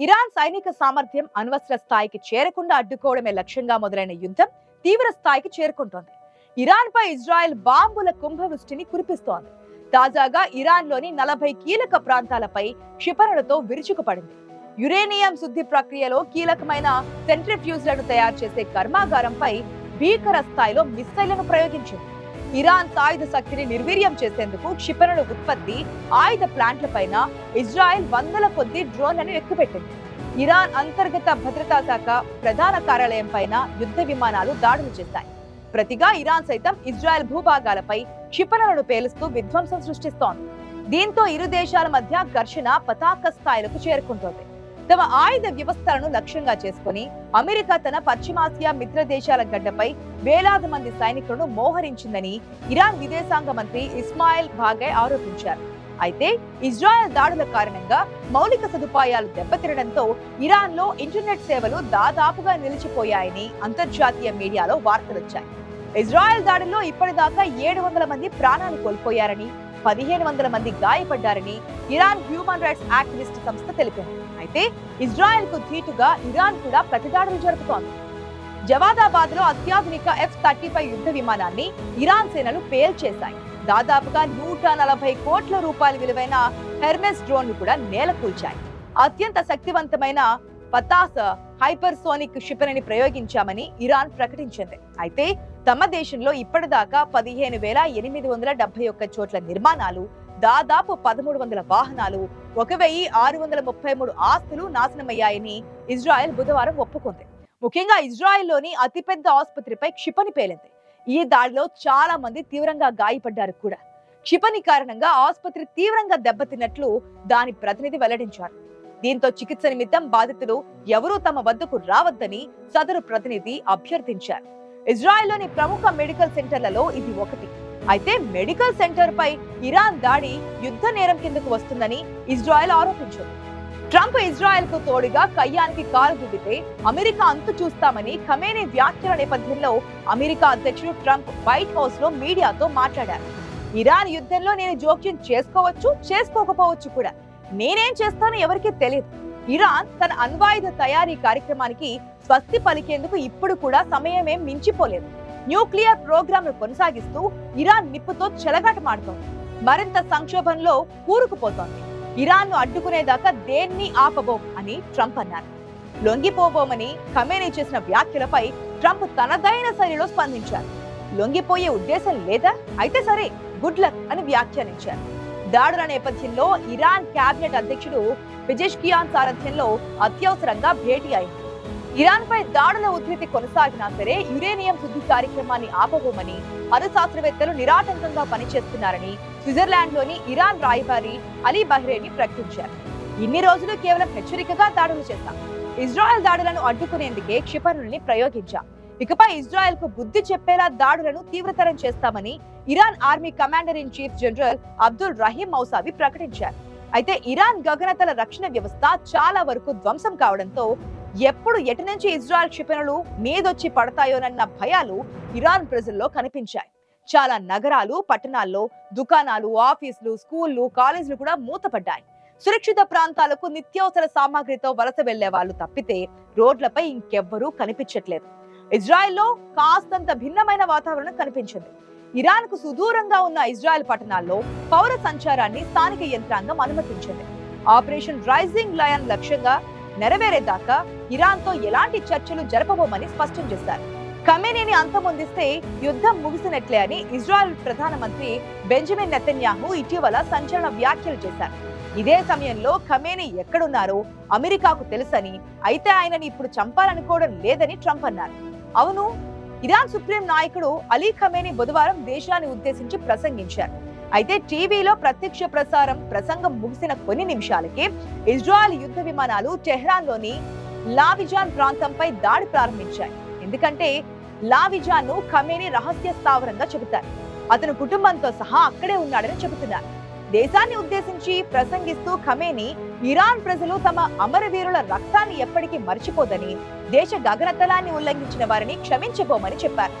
Iran సైనిక సామర్థ్యం అణ్వస్త్ర స్థాయికి చేరకుండా అడ్డుకోవడమే లక్ష్యంగా మొదలైన యుద్ధం తీవ్ర స్థాయికి చేరుకుంటోంది. ఇరాన్ పై ఇజ్రాయెల్ బాంబుల కుంభవృష్టిని కురిపిస్తోంది. తాజాగా ఇరాన్ లోని 40 కీలక ప్రాంతాలపై క్షిపణులతో విరుచుకుపడింది. యురేనియం శుద్ధి ప్రక్రియలో కీలకమైన సెంట్రిఫ్యూజ్లను తయారు చేసే కర్మాగారంపై భీకర స్థాయిలో మిస్సైళ్లను ప్రయోగించింది. ఇరాన్ సాయుధ శక్తిని నిర్వీర్యం చేసేందుకు క్షిపణుల ఉత్పత్తి, ఆయుధ ప్లాంట్లపైన ఇజ్రాయెల్ వందల కొద్ది డ్రోన్లను ఎక్కుపెట్టింది. ఇరాన్ అంతర్గత భద్రతా శాఖ ప్రధాన కార్యాలయం పైన యుద్ధ విమానాలు దాడులు చేశాయి. ప్రతిగా ఇరాన్ సైతం ఇజ్రాయెల్ భూభాగాలపై క్షిపణులను పేలుస్తూ విధ్వంసం సృష్టిస్తోంది. దీంతో ఇరు దేశాల మధ్య ఘర్షణ పతాక స్థాయిలకు చేరుకుంటోంది. తమ ఆయుధ వ్యవస్థలను లక్ష్యంగా చేసుకుని అమెరికా తన పశ్చిమాసియా మిత్ర దేశాల గడ్డపై వేలాది మంది సైనికులను మోహరించిందని ఇరాన్ విదేశాంగ మంత్రి ఇస్మాయిల్ బాగై ఆరోపించారు. అయితే ఇజ్రాయెల్ దాడుల కారణంగా మౌలిక సదుపాయాలు దెబ్బతినడంతో ఇరాన్ లో ఇంటర్నెట్ సేవలు దాదాపుగా నిలిచిపోయాయని అంతర్జాతీయ మీడియాలో వార్తలొచ్చాయి. ఇజ్రాయెల్ దాడుల్లో ఇప్పటిదాకా 700 మంది ప్రాణాలు కోల్పోయారని, 1500 మంది గాయపడ్డారని ఇరాన్ హ్యూమన్ రైట్స్ యాక్టివిస్ట్ సంస్థ తెలిపింది. అయితే ఇజ్రాయెల్ కు ధీటుగా ఇరాన్ కూడా ప్రతిదాడులు జరుపుతోంది. జవాదాబాద్ లో అత్యాధునిక F-35 యుద్ధ విమానాన్ని ఇరాన్ సేనలు పేల్చేశాయి. దాదాపుగా 140 కోట్ల రూపాయల విలువైన హెర్మెస్ డ్రోన్లు కూడా నేలకూల్చాయి. అత్యంత శక్తివంతమైన పతాస్ హైపర్సోనిక్ క్షిపణిని ప్రయోగించామని ఇరాన్ ప్రకటించింది. అయితే తమ దేశంలో ఇప్పటిదాకా 15,871 చోట్ల నిర్మాణాలు, దాదాపు 1300 వాహనాలు, 1633 ఆస్తులు నాశనమయ్యాయని ఇజ్రాయెల్ బుధవారం ఒప్పుకుంది. ముఖ్యంగా ఇజ్రాయెల్లోని అతిపెద్ద ఆసుపత్రిపై క్షిపణి పేలింది. ఈ దాడిలో చాలా మంది తీవ్రంగా గాయపడ్డారు కూడా. క్షిపణి కారణంగా ఆసుపత్రి తీవ్రంగా దెబ్బతిన్నట్లు దాని ప్రతినిధి వెల్లడించారు. దీంతో చికిత్స నిమిత్తం బాధితులు ఎవరూ తమ వద్దకు రావద్దని సదరు ప్రతినిధి అభ్యర్థించారు. ఇజ్రాయెల్లోని ప్రముఖ మెడికల్ సెంటర్లలో ఇది ఒకటి. అయితే మెడికల్ సెంటర్ పై ఇరాన్ దాడి యుద్ధ నేరం కిందకు వస్తుందని ఇజ్రాయెల్ ఆరోపించింది. ట్రంప్ ఇజ్రాయెల్ కు తోడుగా కయ్యానికి కాలు దువ్వితే అమెరికా అంతు చూస్తామని ఖమేనీ వ్యాఖ్యల నేపథ్యంలో అమెరికా అధ్యక్షుడు ట్రంప్ వైట్ హౌస్ లో మీడియాతో మాట్లాడారు. ఇరాన్ యుద్ధంలో నేను జోక్యం చేసుకోవచ్చు, చేసుకోకపోవచ్చు కూడా. నేనేం చేస్తానో ఎవరికీ తెలియదు. ఇరాన్ తన అణ్వాయుధ తయారీ కార్యక్రమానికి స్వస్తి పలికేందుకు ఇప్పుడు కూడా సమయమేం మించిపోలేదు. న్యూక్లియర్ ప్రోగ్రామ్ ను కొనసాగిస్తూ ఇరాన్ నిప్పుతో చెలగాటమాడుతోంది. మరింత సంక్షోభంలో కూరుకుపోతోంది. ఇరాన్ ను అడ్డుకునేదాకా దేన్ని ఆపబోం అని ట్రంప్ అన్నారు. లొంగిపోబోమని ఖమేనీ చేసిన వ్యాఖ్యలపై ట్రంప్ తనదైన శైలిలో స్పందించారు. లొంగిపోయే ఉద్దేశం లేదా? అయితే సరే, గుడ్ లక్ అని వ్యాఖ్యానించారు. దాడుల నేపథ్యంలో ఇరాన్ కేబినెట్ అధ్యక్షుడు పెజెష్కియాన్ సారథ్యంలో అత్యవసరంగా భేటీ అయింది. ఇరాన్ పై దాడుల ఉధృతి కొనసాగినా సరే యురేనియం శుద్ధి కార్యక్రమాన్ని ఆపబోమని అణు శాస్త్రవేత్తలు నిరాటంకంగా పనిచేస్తున్నారని స్విట్జర్లాండ్ లోని ఇరాన్ రాయబారి అలీ బహ్రేని ప్రకటించారు. ఇన్ని రోజులు కేవలం హెచ్చరికగా దాడులు చేశాం. ఇజ్రాయెల్ దాడులను అడ్డుకునేందుకే క్షిపణుల్ని ప్రయోగించాం. ఇకపై ఇజ్రాయెల్ కు బుద్ధి చెప్పేలా దాడులను తీవ్రతరం చేస్తామని Iran army commander in chief general Abdul Rahim Mousavi ప్రకటించారు. అయితే ఇరాన్ గగనతల రక్షణ వ్యవస్థ చాలా వరకు ధ్వంసం కావడంతో ఎప్పుడు ఎటు నుంచి ఇజ్రాయెల్ క్షిపణులు మీదొచ్చి పడతాయోనన్న భయాలు ఇరాన్ ప్రజల్లో కనిపించాయి. చాలా నగరాలు, పట్టణాల్లో దుకాణాలు, ఆఫీసులు, స్కూళ్లు, కాలేజీలు కూడా మూతపడ్డాయి. సురక్షిత ప్రాంతాలకు నిత్యావసర సామాగ్రితో వలస వెళ్లే వాళ్ళు తప్పితే రోడ్లపై ఇంకెవ్వరూ కనిపించట్లేదు. ఇజ్రాయెల్లో కాస్తంత భిన్నమైన వాతావరణం కనిపించింది. ఇరాన్ కు సుదూరంగా ఉన్న ఇజ్రాయెల్ పట్టణాల్లో పౌర సంచారాన్ని స్థానిక యంత్రాంగం అనుమతించింది. ఆపరేషన్ రైజింగ్ లయన్ లక్ష్యంగా నెరవేరేదాకా ఇరాన్ తో ఎలాంటి చర్చలు జరపబోమని స్పష్టం చేశారు. ఖమేనీని అంతమొందిస్తే యుద్ధం ముగిసినట్లే అని ఇజ్రాయెల్ ప్రధానమంత్రి బెంజమిన్ నెతన్యాహు ఇటీవల సంచలన వ్యాఖ్యలు చేశారు. ఇదే సమయంలో ఖమేనీ ఎక్కడున్నారో అమెరికాకు తెలుసని, అయితే ఆయనని ఇప్పుడు చంపాలనుకోవడం లేదని ట్రంప్ అన్నారు. అవును, ఇరాన్ సుప్రీం నాయకుడు అలీ ఖమేనీ బుధవారం దేశాన్ని ఉద్దేశించి ప్రసంగించారు. అయితే టీవీలో ప్రత్యక్ష ప్రసంగం ముగిసిన కొన్ని నిమిషాలకే ఇజ్రాయెల్ యుద్ధ విమానాలు టెహ్రాన్ లోని లావిజాన్ ప్రాంతంపై దాడి ప్రారంభించాయి. ఎందుకంటే లావిజాన్ ను ఖమేనీ రహస్య స్థావరంగా చెబుతారు. అతను కుటుంబంతో సహా అక్కడే ఉన్నాడని చెబుతున్నారు. దేశాన్ని ఉద్దేశించి ప్రసంగిస్తూ ఖమేనీ ఇరాన్ ప్రజలు తమ అమరవీరుల రక్తాన్ని ఎప్పటికీ మర్చిపోదని, దేశ గగనతలాన్ని ఉల్లంఘించిన వారిని క్షమించబోమని చెప్పారు.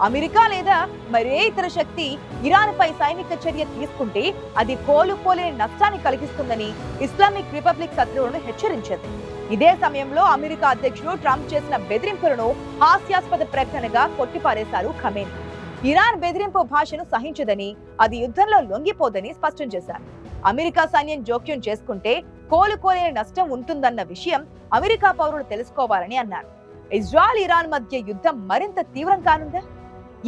అమెరికా లేదా మరే ఇతర శక్తి ఇరాన్ పై సైనిక చర్య తీసుకుంటే అది కోలుకోలేని నష్టాన్ని కలిగిస్తుందని ఇస్లామిక్ రిపబ్లిక్ శత్రువులను హెచ్చరించింది. ఇదే సమయంలో అమెరికా అధ్యక్షుడు ట్రంప్ చేసిన బెదిరింపులను హాస్యాస్పద ప్రకటనగా కొట్టిపారేశారు ఖమేనీ. ఇరాన్ బెదిరింపు భాషను సహించదని, అది యుద్ధంలో లొంగిపోదని స్పష్టం చేశారు. అమెరికా సైన్యం జోక్యం చేసుకుంటే కోలుకోలేని నష్టం ఉంటుందన్న విషయం అమెరికా పౌరులు తెలుసుకోవాలని అన్నారు. ఇజ్రాయెల్ ఇరాన్ మధ్య యుద్ధం మరింత తీవ్రం కానుందా?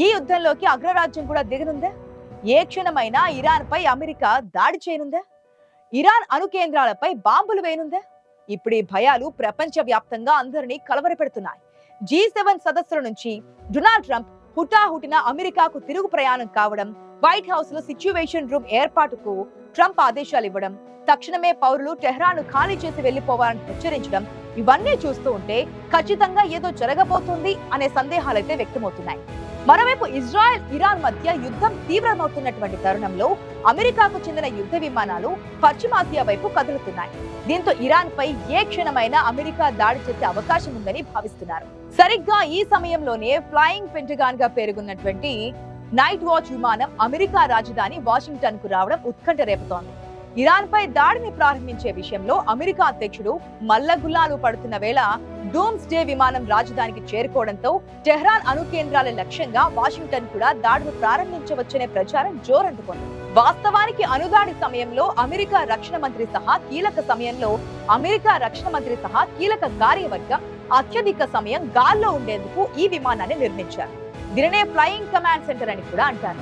ఈ యుద్ధంలోకి అగ్రరాజ్యం కూడా దిగనుందా? ఏ క్షణమైనా ఇరాన్ పై అమెరికా దాడి చేయనుందా? ఇరాన్ అణు కేంద్రాలపై బాంబులు వేయనుందా? ఇప్పుడు ఈ భయాలు ప్రపంచ వ్యాప్తంగా అందరినీ కలవరపెడుతున్నాయి. G7 సదస్సుల నుంచి డొనాల్డ్ ట్రంప్ హుటాహుటిన అమెరికాకు తిరుగు ప్రయాణం కావడం, వైట్ హౌస్ లో సిచ్యువేషన్ రూమ్ ఏర్పాటుకు ట్రంప్ ఆదేశాలు ఇవ్వడం, తక్షణమే పౌరులు టెహ్రాన్ ఖాళీ చేసి వెళ్లిపోవాలని హెచ్చరించడం, ఇవన్నీ చూస్తూ ఉంటే ఖచ్చితంగా ఏదో జరగబోతుంది అనే సందేహాలైతే వ్యక్తమవుతున్నాయి. మరోవైపు ఇజ్రాయెల్ ఇరాన్ మధ్య యుద్ధం తీవ్రమవుతున్నటువంటి తరుణంలో అమెరికాకు చెందిన యుద్ధ విమానాలు పశ్చిమాసియా వైపు కదులుతున్నాయి. దీంతో ఇరాన్ పై ఏ క్షణమైనా అమెరికా దాడి చేసే అవకాశం ఉందని భావిస్తున్నారు. సరిగ్గా ఈ సమయంలోనే ఫ్లయింగ్ పెంటగాన్ గా పేరుకున్నటువంటి నైట్ వాచ్ విమానం అమెరికా రాజధాని వాషింగ్టన్ కు రావడం ఉత్కంఠ రేపుతోంది. ఇరాన్ పై దాడిని ప్రారంభించే విషయంలో అమెరికా అధ్యక్షుడు మల్లగుల్లాలు పడుతున్న వేళ డూమ్స్ డే విమానం రాజధానికి చేరుకోవడంతో టెహ్రాన్ అణు కేంద్రాల లక్ష్యంగా వాషింగ్టన్ కూడా దాడులు ప్రారంభించవచ్చనే ప్రచారం జోరందుకుంది. వాస్తవానికి అణుదాడి సమయంలో అమెరికా రక్షణ మంత్రి సహా కీలక కార్యవర్గం అత్యధిక సమయం గాల్లో ఉండేందుకు ఈ విమానాన్ని నిర్మించారు. దీనినే ఫ్లయింగ్ కమాండ్ సెంటర్ అని కూడా అంటారు.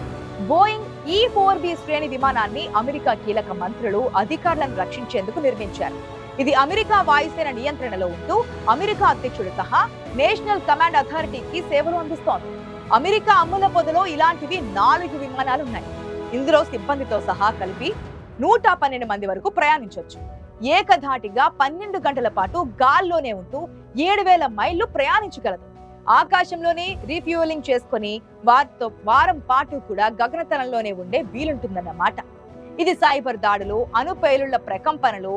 బోయింగ్ E-4B శ్రేణి విమానాన్ని అమెరికా కీలక మంత్రులు, అధికారులను రక్షించేందుకు నిర్మించారు. ఇది అమెరికా వాయుసేన నియంత్రణలో ఉంటూ అమెరికా అధ్యక్షుడు సహా నేషనల్ కమాండ్ అథారిటీకి సేవలు అందిస్తోంది. అమెరికా అమ్ముల పొదలో ఇలాంటివి 4 విమానాలు ఉన్నాయి. ఇందులో సిబ్బందితో సహా కలిపి 112 మంది వరకు ప్రయాణించవచ్చు. ఏకధాటిగా 12 గంటల పాటు గాల్లోనే ఉంటూ 7000 మైళ్లు ప్రయాణించగలదు. ఆకాశంలోనే రీఫ్యూయలింగ్ చేసుకుని వారం పాటు కూడా గగనతలంలోనే ఉండే వీలుంటుందన్నమాట. ఇది సైబర్ దాడులు, అణు పేలుళ్ల ప్రకంపనలు,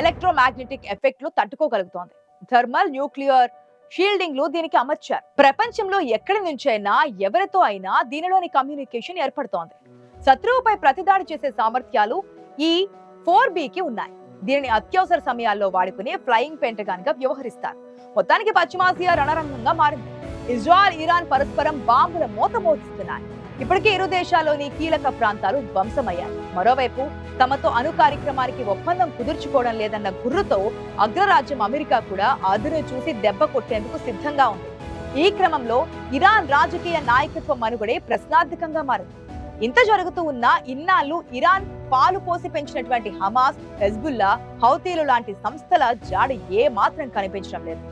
ఎలక్ట్రోమాగ్నెటిక్ ఎఫెక్ట్లు తట్టుకోగలుగుతోంది. థర్మల్, న్యూక్లియర్ షీల్డింగ్లు దీనికి అమర్చారు. ప్రపంచంలో ఎక్కడి నుంచైనా ఎవరితో అయినా దీనిలోని కమ్యూనికేషన్ ఏర్పడుతోంది. శత్రువుపై ప్రతిదాడి చేసే సామర్థ్యాలు ఈ 4Bకి ఉన్నాయి. దీనిని అత్యవసర సమయాల్లో వాడుకునే ఫ్లయింగ్ పెంటగాన్ గా వ్యవహరిస్తారు. మొత్తానికి పశ్చిమాసియా రణరంగంగా మారింది. ఇజ్రాయెల్ ఇరాన్ పరస్పరం బాంబుల మోత మోగిస్తున్నాయి. ఇప్పటికే ఇరు దేశాల్లోని కీలక ప్రాంతాలు ధ్వంసమయ్యాయి. మరోవైపు తమతో అణు కార్యక్రమానికి ఒప్పందం కుదుర్చుకోవడం లేదన్న గుర్రుతో అగ్రరాజ్యం అమెరికా కూడా అదును చూసి దెబ్బ కొట్టేందుకు సిద్ధంగా ఉంది. ఈ క్రమంలో ఇరాన్ రాజకీయ నాయకత్వ మనుగడే ప్రశ్నార్థకంగా మారింది. ఇంత జరుగుతూ ఉన్నా ఇన్నాళ్లు ఇరాన్ పాలు పోసి పెంచినటువంటి హమాస్, హెజ్బుల్లా, హౌతీలు లాంటి సంస్థల జాడ ఏ మాత్రం కనిపించడం లేదు.